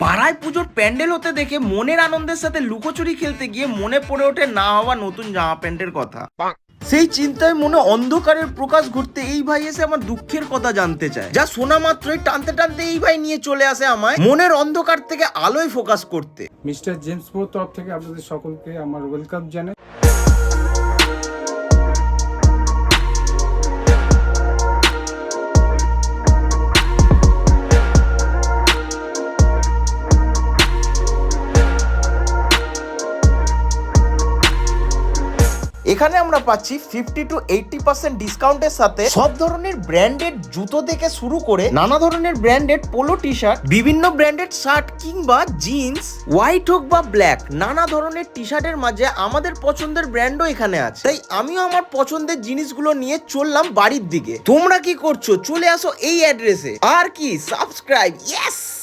পাড়ায় পুজোর প্যান্ডেল হতে দেখে মনের আনন্দের সাথে লুকোচুরি খেলতে গিয়ে মনে পড়ে ওঠে না হওয়া নতুন জামা প্যান্টের কথা। সেই চিন্তায় মনে অন্ধকারের প্রকাশ ঘটতে এই ভাই এসে আমার দুঃখের কথা জানতে চায়, যা শোনা মাত্রই টানতে টানতে এই ভাই নিয়ে চলে আসে আমায় মনের অন্ধকার থেকে আলোয় ফোকাস করতে। মিস্টার জেমস প্রোর তরফ থেকে আপনাদের সকলকে আমার ওয়েলকাম জানাই। এখানে আমরা পাচ্ছি 50 to 80% ডিসকাউন্টের সাথে সব ধরনের ব্র্যান্ডেড জুতো থেকে শুরু করে নানা ধরনের ব্র্যান্ডেড পোলো টি শার্ট, বিভিন্ন ব্র্যান্ডেড শার্ট কিংবা জিন্স, হোয়াইট হোক বা ব্ল্যাক, নানা ধরনের টি শার্টের মাঝে আমাদের পছন্দের ব্র্যান্ডও এখানে আছে। তাই আমিও আমার পছন্দের জিনিসগুলো নিয়ে চললাম বাড়ির দিকে। তোমরা কি করছো? চলে আসো এই অ্যাড্রেসে। আর কি সাবস্ক্রাইব, ইয়েস।